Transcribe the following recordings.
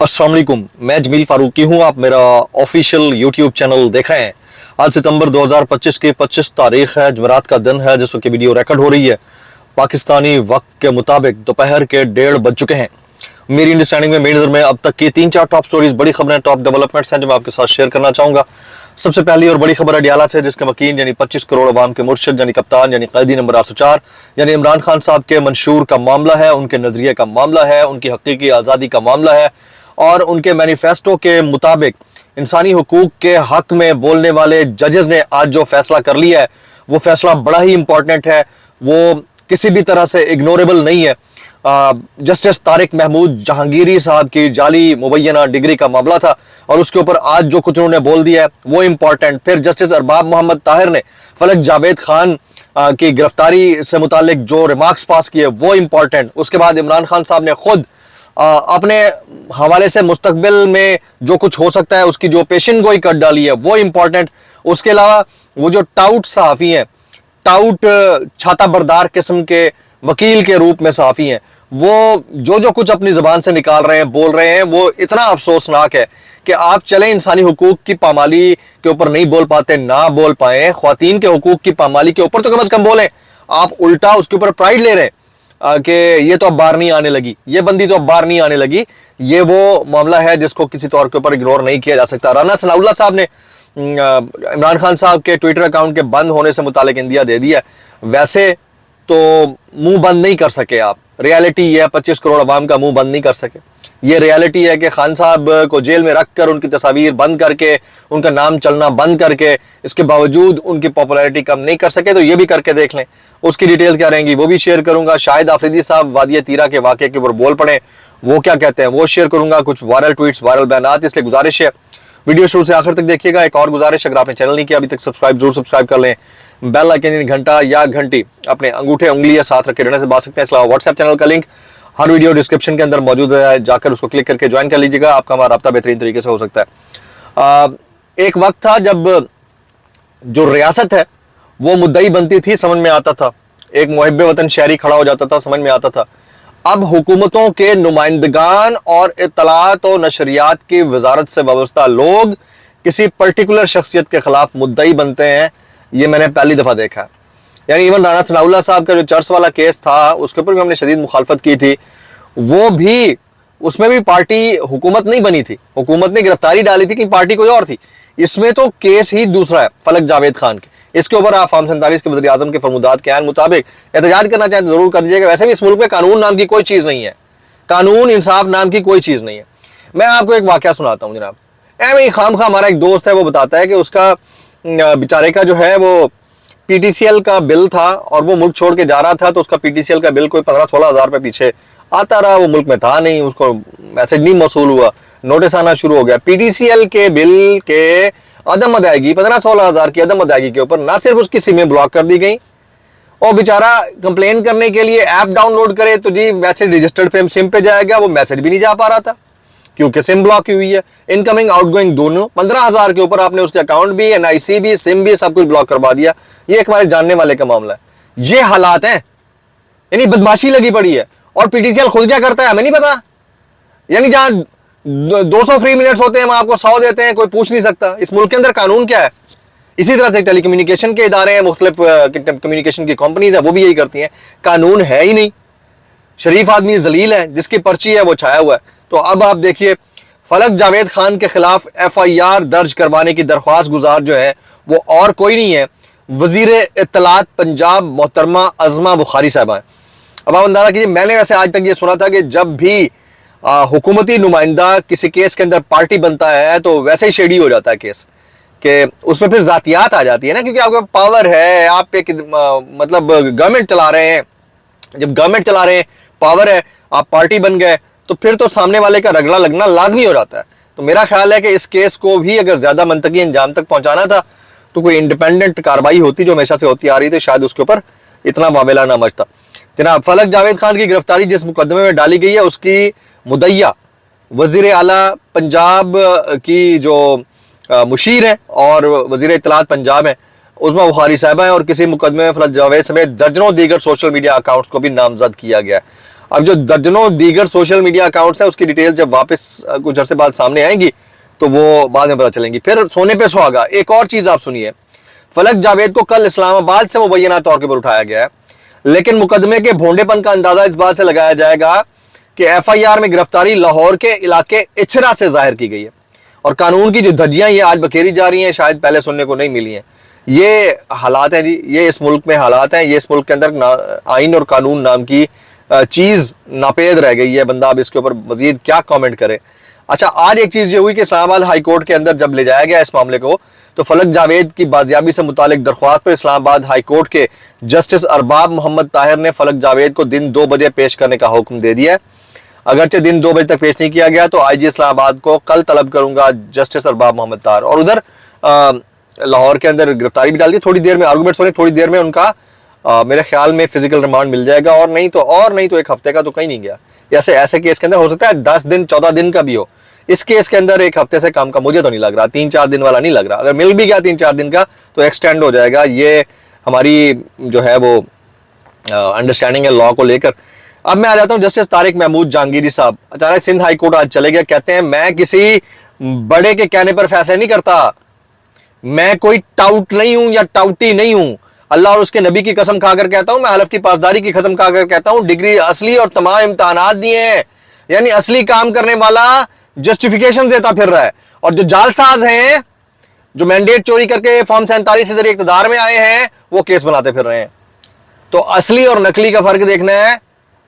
अस्सलाम वालेकुम, मैं जमील फारूकी हूँ। आप मेरा ऑफिशियल यूट्यूब चैनल देख रहे हैं। आज सितंबर 2025 की 25 तारीख है, जुमेरात का दिन है, जिस वक्त वीडियो रिकॉर्ड हो रही है पाकिस्तानी वक्त के मुताबिक दोपहर के 1:30 बज चुके हैं। मेरी अंडरस्टैंडिंग में, मेरी नज़र में अब तक की 3-4 टॉप स्टोरीज, बड़ी खबरें, टॉप डेवलपमेंट्स हैं जो मैं आपके साथ शेयर करना चाहूँगा। सबसे पहली और बड़ी खबर अडियाला से, जिसके मकीन यानी 25 करोड़ अवाम के मुर्शिद यानी कप्तान यानी कैदी नंबर 804 यानी इमरान खान साहब के मंशूर का मामला है, उनके नजरिए का मामला है, उनकी हकीकी आज़ादी का मामला है और उनके मैनिफेस्टो के मुताबिक इंसानी हुकूक के हक में बोलने वाले जजेस ने आज जो फैसला कर लिया है वो फैसला बड़ा ही इंपॉर्टेंट है, वो किसी भी तरह से इग्नोरेबल नहीं है। जस्टिस तारिक महमूद जहांगीरी साहब की जाली मुबैना डिग्री का मामला था और उसके ऊपर आज जो कुछ उन्होंने बोल दिया है वो इम्पॉर्टेंट। फिर जस्टिस अरबाब मोहम्मद ताहिर ने फलक जावेद खान की गिरफ्तारी से मुतालिक जो रिमार्क्स पास किए वो इम्पॉर्टेंट। उसके बाद इमरान खान साहब ने खुद अपने हवाले से मुस्तकबिल में जो कुछ हो सकता है उसकी जो पेशन गोई कर डाली है वो इम्पॉर्टेंट। उसके अलावा वो जो टाउट सहाफ़ी हैं, टाउट छाता बरदार किस्म के वकील के रूप में सहाफ़ी हैं, वो जो कुछ अपनी ज़बान से निकाल रहे हैं, बोल रहे हैं, वो इतना अफसोसनाक है कि आप चले इंसानी हुकूक की पामाली के ऊपर नहीं बोल पाते, ना बोल पाए, ख्वातीन के हुकूक की पामाली के ऊपर तो कम से कम बोलें। आप उल्टा उसके ऊपर प्राइड ले रहे हैं कि ये तो अब बाहर नहीं आने लगी, ये बंदी तो अब बाहर नहीं आने लगी। ये वो मामला है जिसको किसी तौर के ऊपर इग्नोर नहीं किया जा सकता। राना सनाउल्लाह साहब ने इमरान खान साहब के ट्विटर अकाउंट के बंद होने से मुतालिक इंदिया दे दिया। वैसे तो मुंह बंद नहीं कर सके आप, रियलिटी ये है 25 करोड़ अवाम का मुंह बंद नहीं कर सके। ये रियलिटी है कि खान साहब को जेल में रख कर उनकी तस्वीर बंद करके, उनका नाम चलना बंद करके, इसके बावजूद उनकी पॉपुलैरिटी कम नहीं कर सके। तो ये भी करके देख लें, उसकी डिटेल क्या रहेंगी वो भी शेयर करूंगा। शाहिद आफरीदी साहब वादिया तीरा के वाक़े के ऊपर बोल पड़े, वो क्या कहते हैं वो शेयर करूंगा। कुछ वायरल ट्वीट्स, वायरल बयानात, इसलिए गुजारिश है वीडियो शुरू से आखिर तक देखिएगा। एक और गुजारिश, अगर आपने चैनल नहीं किया अभी तक जरूर सब्सक्राइब कर लें। बेल आइकन घंटा या घंटी अपने अंगूठे उंगली या साथ रखे रहने से बात सकते हैं। इसके अलावा व्हाट्सएप चैनल का लिंक हर वीडियो डिस्क्रिप्शन के अंदर मौजूद है, जाकर उसको क्लिक करके ज्वाइन कर लीजिएगा। आपका हमारा रब्ता बेहतरीन तरीके से हो सकता है। एक वक्त था जब जो रियासत है वो मुद्दई बनती थी, समझ में आता था, एक मुहिब्बे वतन शहरी खड़ा हो जाता था, समझ में आता था। अब हुकूमतों के नुमाइंदगान और इत्तलात और नशरियात की वजारत से वाबस्ता लोग किसी पर्टिकुलर शख्सियत के खिलाफ मुद्दई बनते हैं, ये मैंने पहली दफ़ा देखा है। यानी इवन राना सनाउल्लाह साहब का जो चर्च वाला केस था उसके ऊपर भी हमने शदीद मुखालफत की थी, वो भी, उसमें भी पार्टी हुकूमत नहीं बनी थी, हुकूमत ने गिरफ्तारी डाली थी कि पार्टी कोई और थी। इसमें तो केस ही दूसरा है फलक जावेद खान के। इसके ऊपर आप फार्म 47 के वज़ीर आज़म के फरमुदात के आन मुताबिक एहतजाज करना चाहें तो जरूर कर दीजिएगा। वैसे भी इस मुल्क में कानून नाम की कोई चीज़ नहीं है, कानून इंसाफ नाम की कोई चीज़ नहीं है। मैं आपको एक वाक़या सुनाता हूँ जनाब। एम खाम खा हमारा एक दोस्त है, वो बताता है कि उसका बेचारे का जो है वो PTCL का बिल था और वो मुल्क छोड़ के जा रहा था, तो उसका PTCL का बिल कोई 15-16 हज़ार रुपये पीछे आता रहा। वो मुल्क में था नहीं, उसको मैसेज नहीं मौसूल हुआ, नोटिस आना शुरू हो गया। PTCL के बिल के अदम अदायगी, 15-16 हज़ार की अदम अदायगी के ऊपर ना सिर्फ उसकी सिमें ब्लॉक कर दी गई और बेचारा कंप्लेन करने के लिए ऐप डाउनलोड करे तो जी मैसेज रजिस्टर्ड सिम पे जाएगा, वो मैसेज भी नहीं जा पा रहा था क्योंकि सिम ब्लॉक की हुई है। इनकमिंग आउटगोइंग दोनों 15 हज़ार के ऊपर आपने उसके अकाउंट भी, NIC भी, सिम भी, सब कुछ ब्लॉक करवा दिया। ये एक हमारे जानने वाले का मामला है। ये हालात हैं, यानी बदमाशी लगी पड़ी है। और PTCL खुद क्या करता है हमें नहीं पता। यानी जहां 200 फ्री मिनट्स होते हैं वहां आपको 100 देते हैं, कोई पूछ नहीं सकता। इस मुल्क के अंदर कानून क्या है? इसी तरह से टेलीकम्युनिकेशन के इदारे हैं, मुख्तलिफ कम्युनिकेशन की कंपनीज है, वो भी यही करती हैं। कानून है ही नहीं, शरीफ आदमी जलील है, जिसकी पर्ची है वो छाया हुआ है। तो अब आप देखिए, फलक जावेद खान के खिलाफ FIR दर्ज करवाने की दरख्वास्त गुजार जो है वो और कोई नहीं है, वजीर इत्तलात पंजाब मोहतरमा अज़मा बुखारी साहबा है। अब आप अंदाजा कीजिए, मैंने वैसे आज तक ये सुना था कि जब भी हुकूमती नुमाइंदा किसी केस के अंदर पार्टी बनता है तो वैसे ही शेडी हो जाता है केस, कि उसमें फिर जातियात आ जाती है ना, क्योंकि आपके पावर है, आप पे मतलब गवर्नमेंट चला रहे हैं। जब गवर्नमेंट चला रहे हैं, पावर है, आप पार्टी बन गए, तो फिर तो सामने वाले का रगड़ा लगना लाजमी हो जाता है। तो मेरा ख्याल है कि इस केस को भी अगर ज़्यादा मंतकी अंजाम तक पहुंचाना था तो कोई इंडिपेंडेंट कार्रवाई होती जो हमेशा से होती आ रही थी, शायद उसके ऊपर इतना मामला ना मचता। जनाब, फलक जावेद खान की गिरफ्तारी जिस मुकदमे में डाली गई है उसकी मुद्दइया वज़ीर आला पंजाब की जो मुशीर है और वज़ीर इत्तलात पंजाब है उज़मा बुखारी साहबा हैं, और किसी मुकदमे में फलक जावेद समेत दर्जनों दीगर सोशल मीडिया अकाउंट्स को भी नामजद किया गया है। अब जो दर्जनों दीगर सोशल मीडिया अकाउंट्स हैं उसकी डिटेल जब वापस कुछ अरसे बाद सामने आएंगी तो वो बाद में पता चलेंगी। फिर सोने पे सुहागा, एक और चीज आप सुनिए, फलक जावेद को कल इस्लामाबाद से मुबैना तौर के पर उठाया गया है, लेकिन मुकदमे के भोंडेपन का अंदाजा इस बात से लगाया जाएगा कि एफआईआर में गिरफ्तारी लाहौर के इलाके इचरा से जाहिर की गई है और कानून की जो धज्जियां ये आज बखेरी जा रही हैं शायद पहले सुनने को नहीं मिली हैं। ये हालात हैं जी, ये इस मुल्क में हालात हैं, ये इस मुल्क के अंदर आइन और कानून नाम की चीज नापेद रह गई है। बंदा अब इसके ऊपर मजीद क्या कमेंट करे। अच्छा, आज एक चीज ये हुई कि इस्लामाबाद हाई कोर्ट के अंदर जब ले जाया गया इस मामले को तो फलक जावेद की बाजियाबी से मुतालिक दरख्वास्त पर इस्लामाबाद हाई कोर्ट के जस्टिस अरबाब मोहम्मद ताहिर ने फलक जावेद को दिन 2 बजे पेश करने का हुक्म दे दिया है। अगरचे दिन 2 बजे तक पेश नहीं किया गया तो आईजी इस्लामाबाद को कल तलब करूंगा जस्टिस अरबाब मोहम्मद ताहिर। और उधर लाहौर के अंदर गिरफ्तारी भी डाल दी, थोड़ी देर में आर्गूमेंट्स हो रहे, थोड़ी देर में उनका मेरे ख्याल में फिजिकल रिमांड मिल जाएगा और नहीं तो 1 हफ्ते का तो कहीं नहीं गया। ऐसे केस के अंदर हो सकता है 10 दिन 14 दिन का भी हो, इस केस के अंदर 1 हफ्ते से कम का मुझे तो नहीं लग रहा, 3-4 दिन वाला नहीं लग रहा। अगर मिल भी गया 3-4 दिन का तो एक्सटेंड हो जाएगा। ये हमारी जो है वो अंडरस्टैंडिंग है लॉ को लेकर। अब मैं आ जाता हूं जस्टिस तारिक महमूद जहांगीरी साहब। अचानक सिंध हाई कोर्ट आज चले गए, कहते हैं मैं किसी बड़े के कहने पर फैसले नहीं करता, मैं कोई टाउट नहीं हूं या टाउटी नहीं हूं, अल्लाह और उसके नबी की कसम खाकर कहता हूं, मैं हलफ की पासदारी की कसम खाकर कहता हूं, डिग्री असली और तमाम इम्तहानात दिए हैं। यानी असली काम करने वाला जस्टिफिकेशन देता फिर रहा है और जो जालसाज हैं जो मैंडेट चोरी करके फॉर्म 47 के जरिए इक़्तिदार में आए हैं वो केस बनाते फिर रहे हैं। तो असली और नकली का फर्क देखना है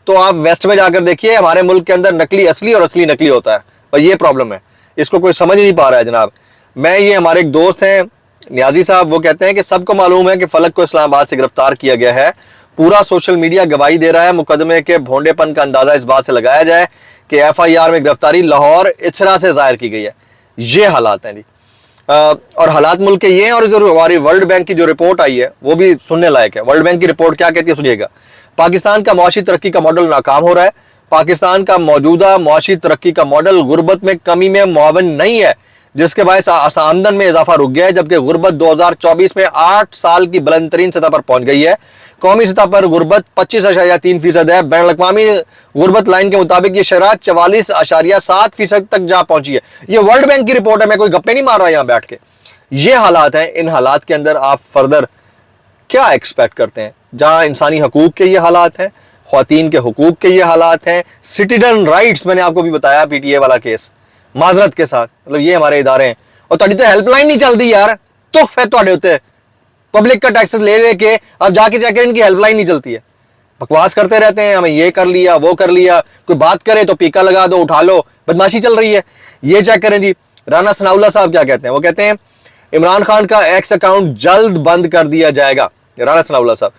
तो आप वेस्ट में जाकर देखिए, हमारे मुल्क के अंदर नकली असली और असली नकली होता है और ये प्रॉब्लम है, इसको कोई समझ नहीं पा रहा है जनाब। ये हमारे एक दोस्त हैं नियाजी साहब, वो कहते हैं कि सबको मालूम है कि फलक को इस्लामाबाद से गिरफ्तार किया गया है, पूरा सोशल मीडिया गवाही दे रहा है, मुकदमे के भोंडेपन का अंदाजा इस बात से लगाया जाए कि एफआईआर में गिरफ्तारी लाहौर इचरा से जाहिर की गई है। ये हालात हैं जी और हालात मुल्क के ये हैं। और जो हमारी वर्ल्ड बैंक की जो रिपोर्ट आई है वो भी सुनने लायक है। वर्ल्ड बैंक की रिपोर्ट क्या कहती है सुनिएगा, पाकिस्तान का मुआशी तरक्की का मॉडल नाकाम हो रहा है, पाकिस्तान का मौजूदा मुआशी तरक्की का मॉडल गुर्बत में कमी में मुआवन नहीं है, जिसके बायस आमदन में इजाफा रुक गया है, जबकि गुर्बत 2024 में 8 साल की बुलंद तरीन सतह पर पहुंच गई है। कौमी सतह पर गुर्बत 25.3% है, बैन अवी गुर्बत लाइन के मुताबिक ये शरह 44.7% तक जा पहुंची है। ये वर्ल्ड बैंक की रिपोर्ट है, मैं कोई गप्पे नहीं मार रहा यहां बैठ के। ये हालात हैं, इन हालात के अंदर आप फर्दर क्या एक्सपेक्ट करते हैं, जहां इंसानी हकूक के ये हालात हैं, ख्वातीन के हकूक के ये हालात हैं, सिटीजन राइट्स, मैंने आपको भी बताया पीटीए वाला केस माजरत के साथ, मतलब ये हमारे इदारे हैं। और तो हेल्पलाइन नहीं चलती यार, तुफ है तुहाडे उत्ते, पब्लिक का टैक्स ले लेके अब जाके चेक करें इनकी हेल्पलाइन नहीं चलती है, बकवास करते रहते हैं, हमें ये कर लिया वो कर लिया, कोई बात करे तो पीका लगा दो, उठा लो, बदमाशी चल रही है। ये चेक करें जी, राना सनाउल्लाह साहब क्या कहते हैं, वो कहते हैं इमरान खान का एक्स अकाउंट जल्द बंद कर दिया जाएगा। राना सनाउल्लाह साहब,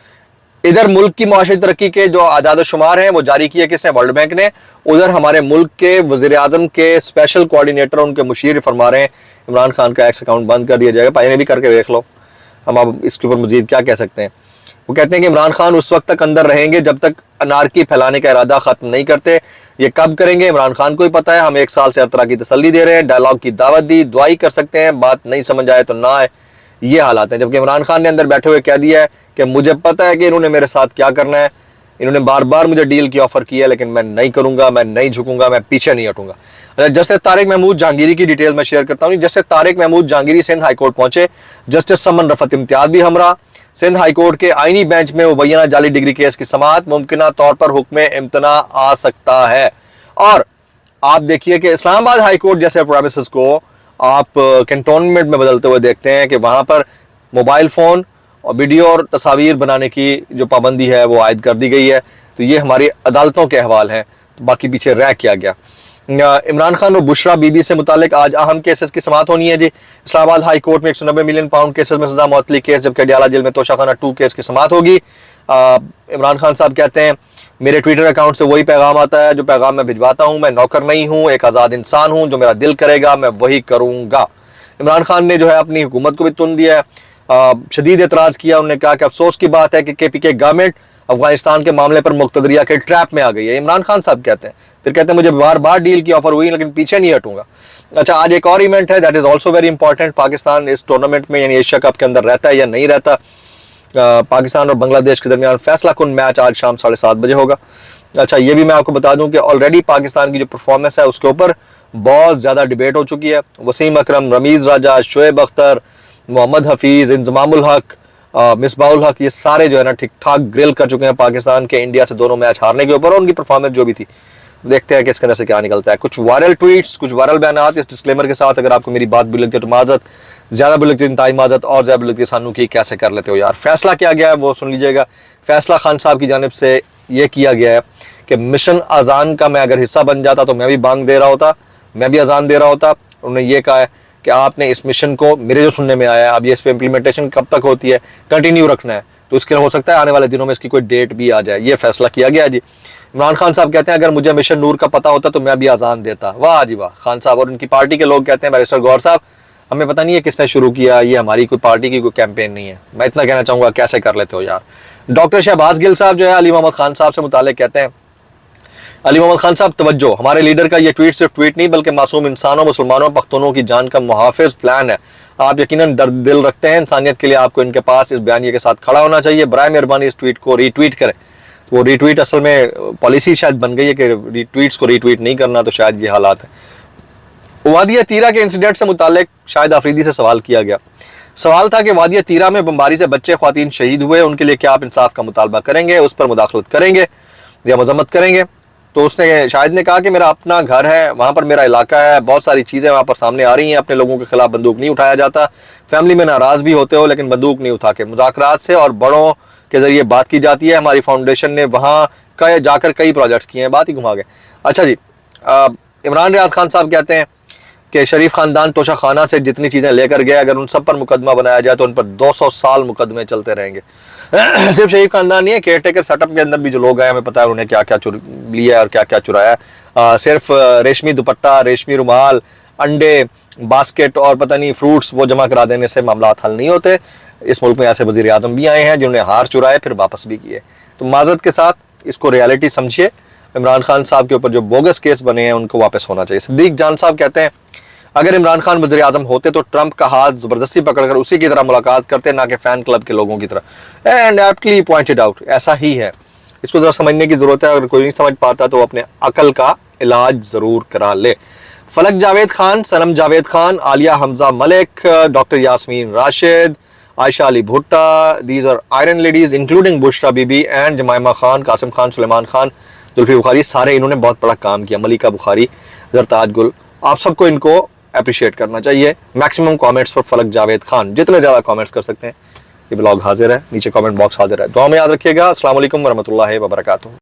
इधर मुल्क की मुआशी तरक्की के जो आदाद शुमार हैं वो जारी किए किसने, वर्ल्ड बैंक ने, उधर हमारे मुल्क के वज़ीर आज़म के स्पेशल कोऑर्डिनेटर उनके मुशीर फरमा रहे हैं इमरान खान का एक्स अकाउंट बंद कर दिया जाएगा। भाई ने भी करके देख लो, हम अब इसके ऊपर मजीद क्या कह सकते हैं। वो कहते हैं कि इमरान खान उस वक्त तक अंदर रहेंगे जब तक अनारकी फैलाने का इरादा खत्म नहीं करते। ये कब करेंगे इमरान खान को ही पता है। हम 1 साल से हर तरह की तसल्ली दे रहे हैं, डायलॉग की दावत दी, दुआई कर सकते हैं, बात नहीं समझ आए तो ना आए, ये हालात हैं। जबकि इमरान खान ने अंदर बैठे हुए कह दिया है कि मुझे पता है कि इन्होंने मेरे साथ क्या करना है, इन्होंने बार बार मुझे डील की ऑफर की है, लेकिन मैं नहीं करूंगा, मैं नहीं झुकूंगा, मैं पीछे नहीं हटूंगा। जस्टिस तारिक महमूद जहांगीरी की डिटेल में शेयर करता हूँ। जस्टिस तारिक महमूद जहांगीरी सिंध हाईकोर्ट पहुंचे, जस्टिस समन रफत इम्तियाज भी हमरा। सिंध हाईकोर्ट के आईनी बेंच में मुबैना जाली डिग्री केस की समाअत, मुमकिन तौर पर हुक्म इम्तना आ सकता है। और आप देखिए कि इस्लामाबाद हाईकोर्ट जैसे प्रोविंसेस को आप कैंटोनमेंट में बदलते हुए देखते हैं कि वहां पर मोबाइल फ़ोन और वीडियो और तस्वीर बनाने की जो पाबंदी है वो आयद कर दी गई है। तो ये हमारी अदालतों के अहवाल हैं, तो बाकी पीछे रह किया गया। इमरान खान और बुशरा बीबी से मुतालिक आज अहम केसेस की समाअत होनी है जी। इस्लामाबाद हाई कोर्ट में 190 मिलियन पाउंड केसेस में सजा मुअत्तली केस, जबकि अडियाला जेल में तोशाखाना 2 केस की समाअत होगी। इमरान खान साहब कहते हैं मेरे ट्विटर अकाउंट से वही पैगाम आता है जो पैगाम मैं भिजवाता हूँ, मैं नौकर नहीं हूँ, एक आज़ाद इंसान हूँ, जो मेरा दिल करेगा मैं वही करूँगा। इमरान खान ने जो है अपनी हुकूमत को भी तुन दिया है, शदीद एतराज़ किया। उन्होंने कहा कि अफसोस की बात है कि KPK गवर्नमेंट अफगानिस्तान के मामले पर मुक्तदरिया के ट्रैप में आ गई है, इमरान खान साहब कहते हैं। फिर कहते हैं मुझे बार बार डील की ऑफर हुई लेकिन पीछे नहीं हटूंगा। अच्छा, आज एक और इवेंट है that is also very important. Pakistan इस टूर्नामेंट में यानी एशिया कप के अंदर रहता है या नहीं रहता, पाकिस्तान और बांग्लादेश के दरमियान फैसला कुन मैच आज शाम 7:30 बजे होगा। अच्छा, ये भी मैं आपको बता दूं कि ऑलरेडी पाकिस्तान की जो परफॉर्मेंस है उसके ऊपर बहुत ज़्यादा डिबेट हो चुकी है। वसीम अकरम, रमीज़ राजा, शोएब अख्तर, मोहम्मद हफीज़, इंजमामुल हक, मिसबाउल हक, ये सारे जो है ना ठीक ठाक ग्रिल कर चुके हैं पाकिस्तान के इंडिया से दोनों मैच हारने के ऊपर, और उनकी परफॉर्मेंस जो भी थी। देखते हैं कि इसके अंदर से क्या निकलता है। कुछ वायरल ट्वीट्स, कुछ वायरल बयान, इस डिस्क्लेमर के साथ अगर आपको मेरी बात बुरी लगती है तो माजत, ज़्यादा बुरी लगती है इंतहाई माजत, और ज़्यादा बुरी लगती है सानू की कैसे कर लेते हो यार। फैसला किया गया है वो सुन लीजिएगा। फैसला खान साहब की जानिब से ये किया गया है कि मिशन अजान का मैं अगर हिस्सा बन जाता तो मैं भी बांग दे रहा होता, मैं भी अजान दे रहा होता। उन्होंने ये कहा है कि आपने इस मिशन को, मेरे जो सुनने में आया है, अब ये इस पर इम्प्लीमेंटेशन कब तक होती है, कंटिन्यू रखना है, तो इसके हो सकता है आने वाले दिनों में इसकी कोई डेट भी आ जाए। ये फैसला किया गया है जी। इमरान खान साहब कहते हैं अगर मुझे मिशन नूर का पता होता तो मैं भी अजान देता। वाह जी वाह खान साहब। और उनकी पार्टी के लोग कहते हैं बैरिस्टर गौहर साहब हमें पता नहीं है किसने शुरू किया, ये हमारी कोई पार्टी की कोई कैंपेन नहीं है। मैं इतना कहना चाहूँगा कैसे कर लेते हो यार। डॉक्टर शहबाज गिल साहब जो है अली मोहम्मद खान साहब से मुतालिक कहते हैं, अली मोहम्मद खान साहब तवज्जो, हमारे लीडर का ये ट्वीट सिर्फ ट्वीट नहीं बल्कि मासूम इंसानों, मुसलमानों, पख्तूनों की जान का मुहाफिज प्लान है। आप यकीनन दर्द दिल रखते हैं इंसानियत के लिए, आपको इनके पास इस बयानिए के साथ खड़ा होना चाहिए। बराए मेहरबानी इस ट्वीट को रीट्वीट करें। तो वो रीट्वीट असल में पॉलिसी शायद बन गई है कि रीट्वीट्स को रीट्वीट नहीं करना, तो शायद ये हालात है। वादिया तीरा के इंसिडेंट से मुतालिक शायद आफरीदी से सवाल किया गया। सवाल था कि वादिया तीरा में बमबारी से बच्चे ख्वातीन शहीद हुए, उनके लिए क्या आप इंसाफ का मुतालबा करेंगे, उस पर मुदाखलत करेंगे या मजम्मत करेंगे। तो उसने शाहिद ने कहा कि मेरा अपना घर है, वहाँ पर मेरा इलाका है, बहुत सारी चीज़ें वहाँ पर सामने आ रही हैं, अपने लोगों के खिलाफ बंदूक नहीं उठाया जाता, फैमिली में नाराज़ भी होते हो लेकिन बंदूक नहीं उठा के मुज़ाकरात से और बड़ों के ज़रिए बात की जाती है। हमारी फाउंडेशन ने वहाँ का जाकर कई प्रोजेक्ट्स किए हैं, बात ही घुमा गए। अच्छा जी, इमरान रियाज खान साहब कहते हैं कि शरीफ ख़ानदान तोशा खाना से जितनी चीज़ें लेकर गए अगर उन सब पर मुकदमा बनाया जाए तो उन पर 200 साल मुकदमे चलते रहेंगे। सिर्फ शरीफ खानदान नहीं है, केयर टेकर सेटअप के अंदर भी जो लोग आए हमें पता है उन्हें क्या क्या लिया है और क्या क्या चुराया है। सिर्फ रेशमी दुपट्टा, रेशमी रुमाल, अंडे, बास्केट और पता नहीं फ्रूट्स वो जमा करा देने से मामला हल नहीं होते। इस मुल्क में ऐसे वज़ीर आज़म भी आए हैं जिन्होंने हार चुराए फिर वापस भी किए। तो माजरत के साथ इसको रियलिटी समझिए। इमरान खान साहब के ऊपर जो बोगस केस बने हैं उनको वापस होना चाहिए। सिद्दीक जान साहब कहते हैं अगर इमरान खान वज़ीर आज़म होते तो ट्रंप का हाथ ज़बरदस्ती पकड़कर उसी की तरह मुलाकात करते, ना कि फ़ैन क्लब के लोगों की तरह। एंड एप्टली पॉइंटेड आउट, ऐसा ही है। इसको ज़रा समझने की ज़रूरत है। अगर कोई नहीं समझ पाता तो अपने अकल का इलाज ज़रूर करा ले। Falak Javed Khan, Sanam Javed Khan, Alia Hamza Malik, doctor Yasmin Rashid, Ayesha Ali Bhutta, these are iron ladies including Bushra Bibi and Jemima Khan, Qasim Khan, Suleman Khan, Zulfi Bukhari, सारे इन्होंने बहुत बड़ा काम किया। मलिका बुखारी, जरताज गुल, आप सबको इनको अप्रिशिएट करना चाहिए। मैक्सिमम कमेंट्स पर फलक जावेद खान, जितने ज़्यादा कमेंट्स कर सकते हैं। ये ब्लॉग हाजिर है, नीचे कमेंट बॉक्स हाजिर है। दुआ में याद रखिएगा। अस्सलाम वालेकुम वरहमतुल्लाहि वबरकातुहू।